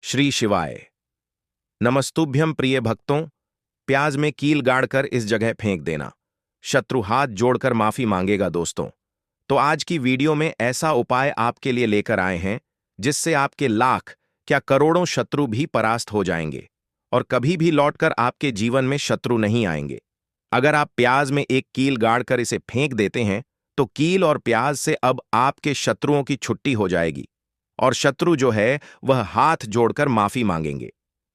श्री शिवाय। नमस्तुभ्यं प्रिय भक्तों। प्याज में कील गाड़कर इस जगह फेंक देना, शत्रु हाथ जोड़कर माफी मांगेगा दोस्तों। तो आज की वीडियो में ऐसा उपाय आपके लिए लेकर आए हैं जिससे आपके लाख क्या करोड़ों शत्रु भी परास्त हो जाएंगे और कभी भी लौटकर आपके जीवन में शत्रु नहीं आएंगे। अगर आप प्याज में एक कील गाड़कर इसे फेंक देते हैं तो कील और प्याज से अब आपके शत्रुओं की छुट्टी हो जाएगी और शत्रु जो है वह हाथ जोड़कर माफी मांगेंगे।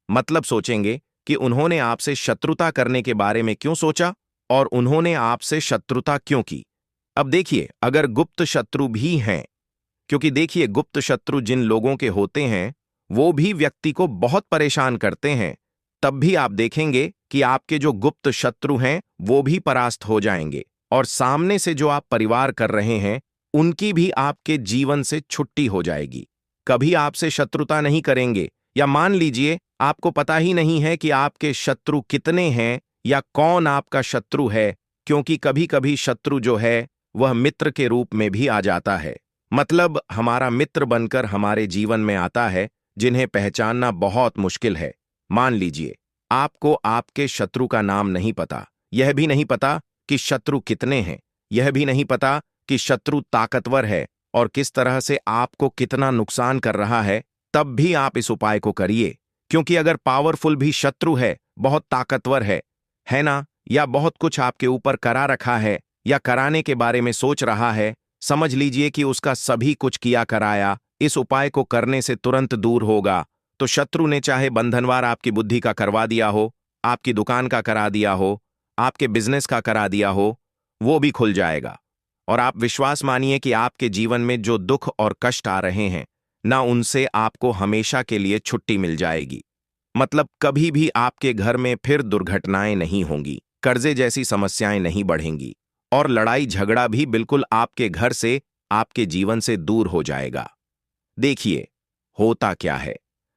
मतलब सोचेंगे कि उन्होंने आपसे शत्रुता करने के बारे में क्यों सोचा और उन्होंने आपसे शत्रुता क्यों की। अब देखिए, अगर गुप्त शत्रु भी हैं, क्योंकि देखिए गुप्त शत्रु जिन लोगों के होते हैं वो भी व्यक्ति को बहुत परेशान करते हैं, तब भी आप देखेंगे कि आपके जो गुप्त शत्रु हैं वो भी परास्त हो जाएंगे और सामने से जो आप परिवार कर रहे हैं उनकी भी आपके जीवन से छुट्टी हो जाएगी। कभी आपसे शत्रुता नहीं करेंगे, या मान लीजिए आपको पता ही नहीं है कि आपके शत्रु कितने हैं या कौन आपका शत्रु है, क्योंकि कभी कभी शत्रु जो है वह मित्र के रूप में भी आ जाता है। मतलब हमारा मित्र बनकर हमारे जीवन में आता है जिन्हें पहचानना बहुत मुश्किल है। मान लीजिए आपको आपके शत्रु का नाम नहीं पता, यह भी नहीं पता कि शत्रु कितने हैं, यह भी नहीं पता कि शत्रु ताकतवर है और किस तरह से आपको कितना नुकसान कर रहा है, तब भी आप इस उपाय को करिए। क्योंकि अगर पावरफुल भी शत्रु है, बहुत ताकतवर है ना, या बहुत कुछ आपके ऊपर करा रखा है या कराने के बारे में सोच रहा है, समझ लीजिए कि उसका सभी कुछ किया कराया इस उपाय को करने से तुरंत दूर होगा। तो शत्रु ने चाहे बंधनवार आपकी बुद्धि का करवा दिया हो, आपकी दुकान का करा दिया हो, आपके बिजनेस का करा दिया हो, वो भी खुल जाएगा। और आप विश्वास मानिए कि आपके जीवन में जो दुख और कष्ट आ रहे हैं ना, उनसे आपको हमेशा के लिए छुट्टी मिल जाएगी। मतलब कभी भी आपके घर में फिर दुर्घटनाएं नहीं होंगी, कर्जे जैसी समस्याएं नहीं बढ़ेंगी और लड़ाई झगड़ा भी बिल्कुल आपके घर से, आपके जीवन से दूर हो जाएगा। देखिए होता क्या है,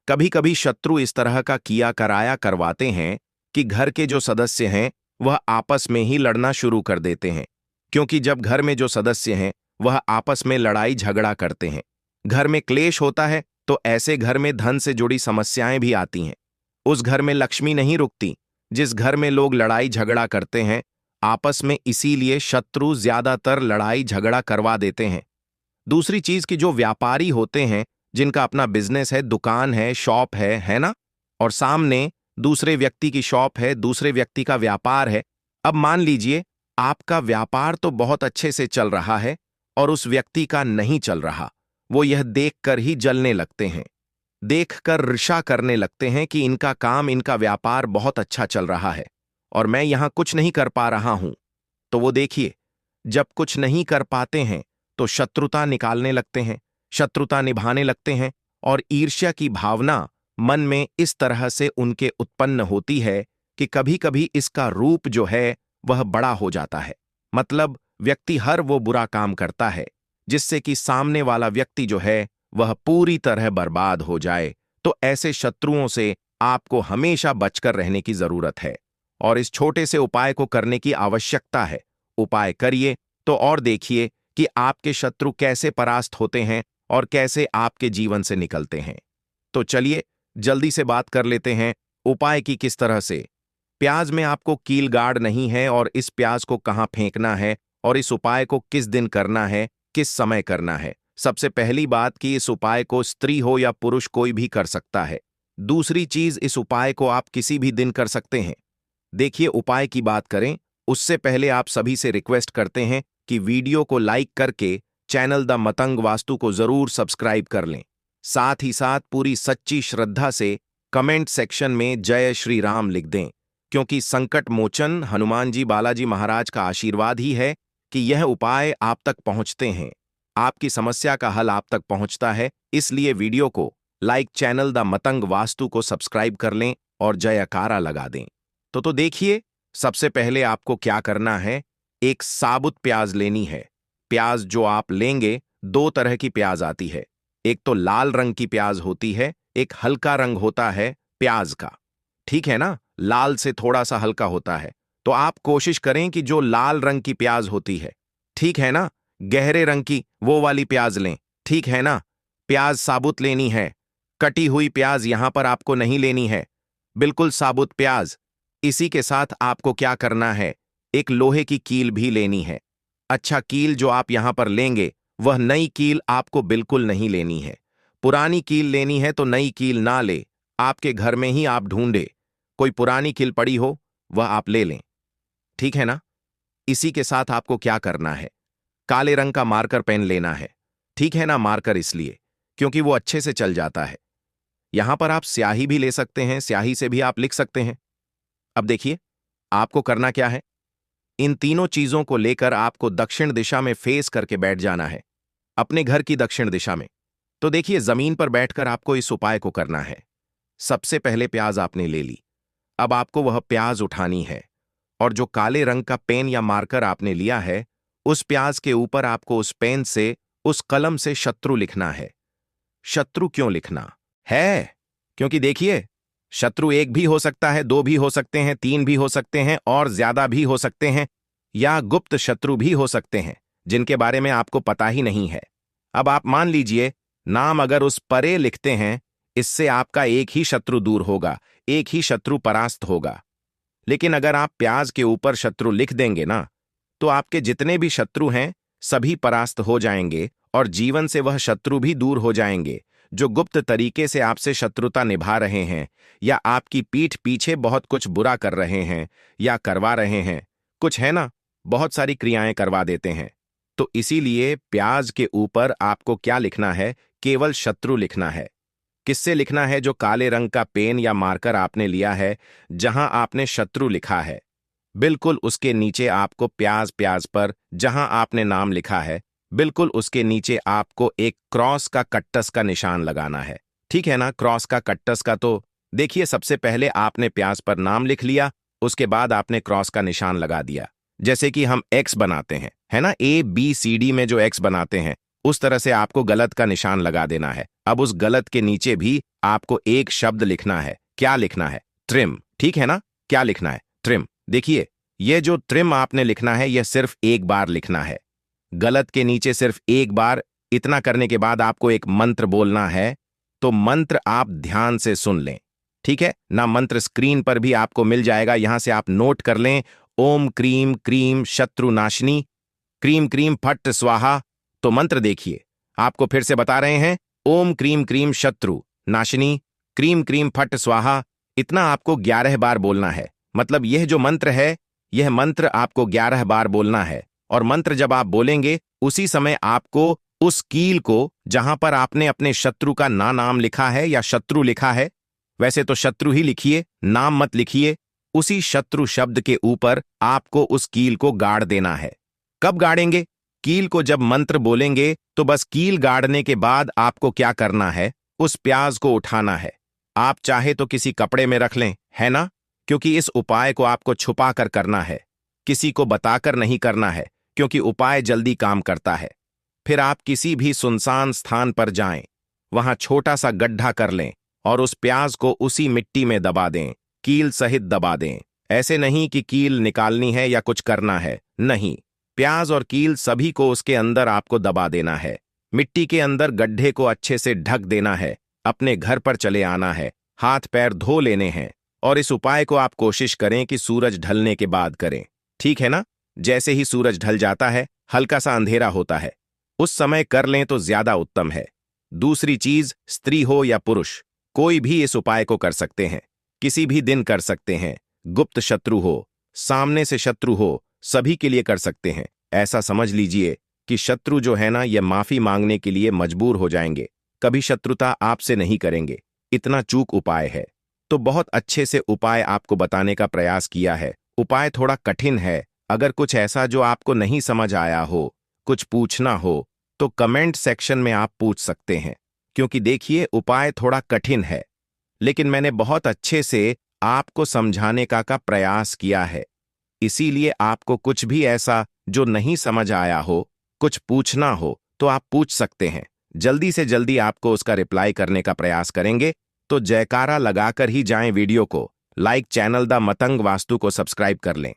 कभी कभी शत्रु इस तरह का किया कराया करवाते हैं कि घर के जो सदस्य हैं वह आपस में ही लड़ना शुरू कर देते हैं। क्योंकि जब घर में जो सदस्य हैं वह आपस में लड़ाई झगड़ा करते हैं, घर में क्लेश होता है, तो ऐसे घर में धन से जुड़ी समस्याएं भी आती हैं। उस घर में लक्ष्मी नहीं रुकती जिस घर में लोग लड़ाई झगड़ा करते हैं आपस में, इसीलिए शत्रु ज्यादातर लड़ाई झगड़ा करवा देते हैं। दूसरी चीज कि जो व्यापारी होते हैं, जिनका अपना बिजनेस है, दुकान है, शॉप है ना, और सामने दूसरे व्यक्ति की शॉप है, दूसरे व्यक्ति का व्यापार है। अब मान लीजिए आपका व्यापार तो बहुत अच्छे से चल रहा है और उस व्यक्ति का नहीं चल रहा, वो यह देखकर ही जलने लगते हैं, देखकर ईर्ष्या करने लगते हैं कि इनका काम, इनका व्यापार बहुत अच्छा चल रहा है और मैं यहां कुछ नहीं कर पा रहा हूं। तो वो देखिए, जब कुछ नहीं कर पाते हैं तो शत्रुता निकालने लगते हैं, शत्रुता निभाने लगते हैं और ईर्ष्या की भावना मन में इस तरह से उनके उत्पन्न होती है कि कभी कभी इसका रूप जो है वह बड़ा हो जाता है। मतलब व्यक्ति हर वो बुरा काम करता है जिससे कि सामने वाला व्यक्ति जो है वह पूरी तरह बर्बाद हो जाए। तो ऐसे शत्रुओं से आपको हमेशा बचकर रहने की जरूरत है और इस छोटे से उपाय को करने की आवश्यकता है। उपाय करिए तो और देखिए कि आपके शत्रु कैसे परास्त होते हैं और कैसे आपके जीवन से निकलते हैं। तो चलिए जल्दी से बात कर लेते हैं उपाय की किस तरह से। प्याज में आपको कील गाड़ नहीं है और इस प्याज को कहां फेंकना है और इस उपाय को किस दिन करना है, किस समय करना है। सबसे पहली बात कि इस उपाय को स्त्री हो या पुरुष कोई भी कर सकता है। दूसरी चीज, इस उपाय को आप किसी भी दिन कर सकते हैं। देखिए उपाय की बात करें उससे पहले आप सभी से रिक्वेस्ट करते हैं कि वीडियो को लाइक करके चैनल द मतंग वास्तु को जरूर सब्सक्राइब कर लें। साथ ही साथ पूरी सच्ची श्रद्धा से कमेंट सेक्शन में जय श्री राम लिख दें, क्योंकि संकट मोचन हनुमान जी बालाजी महाराज का आशीर्वाद ही है कि यह उपाय आप तक पहुंचते हैं, आपकी समस्या का हल आप तक पहुंचता है। इसलिए वीडियो को like, channel the Matang vastu को सब्सक्राइब कर लें और जयकारा लगा दें। तो देखिए सबसे पहले आपको क्या करना है, एक साबुत प्याज लेनी है। प्याज जो आप लेंगे, दो तरह की प्याज आती है, एक तो लाल रंग की प्याज होती है, एक हल्का रंग होता है प्याज का, ठीक है ना, लाल से थोड़ा सा हल्का होता है। तो आप कोशिश करें कि जो लाल रंग की प्याज होती है, ठीक है ना, गहरे रंग की वो वाली प्याज लें, ठीक है ना। प्याज साबुत लेनी है, कटी हुई प्याज यहां पर आपको नहीं लेनी है, बिल्कुल साबुत प्याज। इसी के साथ आपको क्या करना है, एक लोहे की कील भी लेनी है। अच्छा, कील जो आप यहां पर लेंगे वह नई कील आपको बिल्कुल नहीं लेनी है। पुरानी कील लेनी है तो नई कील ना ले, आपके घर में ही आप ढूंढे, कोई पुरानी कील पड़ी हो वह आप ले लें, ठीक है ना। इसी के साथ आपको क्या करना है, काले रंग का मार्कर पेन लेना है, ठीक है ना। मार्कर इसलिए क्योंकि वो अच्छे से चल जाता है। यहां पर आप स्याही भी ले सकते हैं, स्याही से भी आप लिख सकते हैं। अब देखिए आपको करना क्या है, इन तीनों चीजों को लेकर आपको दक्षिण दिशा में फेस करके बैठ जाना है, अपने घर की दक्षिण दिशा में। तो देखिए जमीन पर बैठकर आपको इस उपाय को करना है। सबसे पहले प्याज आपने ले ली, अब आपको वह प्याज उठानी है और जो काले रंग का पेन या मार्कर आपने लिया है, उस प्याज के ऊपर आपको उस पेन से, उस कलम से शत्रु लिखना है। शत्रु क्यों लिखना है, क्योंकि देखिए शत्रु एक भी हो सकता है, दो भी हो सकते हैं, तीन भी हो सकते हैं और ज्यादा भी हो सकते हैं, या गुप्त शत्रु भी हो सकते हैं जिनके बारे में आपको पता ही नहीं है। अब आप मान लीजिए नाम अगर उस परे लिखते हैं, इससे आपका एक ही शत्रु दूर होगा, एक ही शत्रु परास्त होगा। लेकिन अगर आप प्याज के ऊपर शत्रु लिख देंगे ना, तो आपके जितने भी शत्रु हैं सभी परास्त हो जाएंगे और जीवन से वह शत्रु भी दूर हो जाएंगे जो गुप्त तरीके से आपसे शत्रुता निभा रहे हैं या आपकी पीठ पीछे बहुत कुछ बुरा कर रहे हैं या करवा रहे हैं। कुछ है ना, बहुत सारी क्रियाएं करवा देते हैं। तो इसीलिए प्याज के ऊपर आपको क्या लिखना है, केवल शत्रु लिखना है। किससे लिखना है, जो काले रंग का पेन या मार्कर आपने लिया है, जहां आपने शत्रु लिखा है, बिल्कुल उसके नीचे आपको प्याज प्याज पर जहां आपने नाम लिखा है, बिल्कुल उसके नीचे आपको एक क्रॉस का कट्टस का निशान लगाना है, ठीक है ना। क्रॉस का कट्टस का तो देखिए सबसे पहले आपने प्याज पर नाम लिख लिया, उसके बाद आपने क्रॉस का निशान लगा दिया, जैसे कि हम एक्स बनाते हैं, है ना, ABCD में जो एक्स बनाते हैं उस तरह से आपको गलत का निशान लगा देना है। अब उस गलत के नीचे भी आपको एक शब्द लिखना है। क्या लिखना है, ट्रिम, ठीक है ना। क्या लिखना है, ट्रिम। देखिए ये जो ट्रिम आपने लिखना है यह सिर्फ एक बार लिखना है, गलत के नीचे सिर्फ एक बार। इतना करने के बाद आपको एक मंत्र बोलना है, तो मंत्र आप ध्यान से सुन लें, ठीक है ना। मंत्र स्क्रीन पर भी आपको मिल जाएगा, यहां से आप नोट कर लें। ओम क्रीम क्रीम शत्रु नाशिनी, क्रीम क्रीम फट स्वाहा। तो मंत्र देखिए, आपको फिर से बता रहे हैं, ओम क्रीम क्रीम शत्रु नाशिनी, क्रीम क्रीम फट स्वाहा। इतना आपको 11 बार बोलना है। मतलब यह जो मंत्र है, यह मंत्र आपको 11 बार बोलना है। और मंत्र जब आप बोलेंगे उसी समय आपको उस कील को, जहां पर आपने अपने शत्रु का नाम लिखा है या शत्रु लिखा है, वैसे तो शत्रु ही लिखिए, नाम मत लिखिए, उसी शत्रु शब्द के ऊपर आपको उस कील को गाड़ देना है। कब गाड़ेंगे, कील को जब मंत्र बोलेंगे तो बस कील गाड़ने के बाद आपको क्या करना है, उस प्याज को उठाना है। आप चाहे तो किसी कपड़े में रख लें, है ना, क्योंकि इस उपाय को आपको छुपा कर करना है, किसी को बताकर नहीं करना है, क्योंकि उपाय जल्दी काम करता है। फिर आप किसी भी सुनसान स्थान पर जाएं, वहां छोटा सा गड्ढा कर लें और उस प्याज को उसी मिट्टी में दबा दें, कील सहित दबा दें। ऐसे नहीं कि कील निकालनी है या कुछ करना है, नहीं, प्याज और कील सभी को उसके अंदर आपको दबा देना है। मिट्टी के अंदर गड्ढे को अच्छे से ढक देना है, अपने घर पर चले आना है, हाथ पैर धो लेने हैं। और इस उपाय को आप कोशिश करें कि सूरज ढलने के बाद करें, ठीक है ना। जैसे ही सूरज ढल जाता है, हल्का सा अंधेरा होता है, उस समय कर लें तो ज्यादा उत्तम है। दूसरी चीज, स्त्री हो या पुरुष, कोई भी इस उपाय को कर सकते हैं, किसी भी दिन कर सकते हैं। गुप्त शत्रु हो, सामने से शत्रु हो, सभी के लिए कर सकते हैं। ऐसा समझ लीजिए कि शत्रु जो है ना, ये माफी मांगने के लिए मजबूर हो जाएंगे, कभी शत्रुता आपसे नहीं करेंगे। इतना चूक उपाय है। तो बहुत अच्छे से उपाय आपको बताने का प्रयास किया है। उपाय थोड़ा कठिन है, अगर कुछ ऐसा जो आपको नहीं समझ आया हो, कुछ पूछना हो, तो कमेंट सेक्शन में आप पूछ सकते हैं, क्योंकि देखिए उपाय थोड़ा कठिन है, लेकिन मैंने बहुत अच्छे से आपको समझाने का प्रयास किया है। इसीलिए आपको कुछ भी ऐसा जो नहीं समझ आया हो, कुछ पूछना हो, तो आप पूछ सकते हैं। जल्दी से जल्दी आपको उसका रिप्लाई करने का प्रयास करेंगे। तो जयकारा लगाकर ही जाएं। वीडियो को like, channel the Matang vastu को सब्सक्राइब कर लें।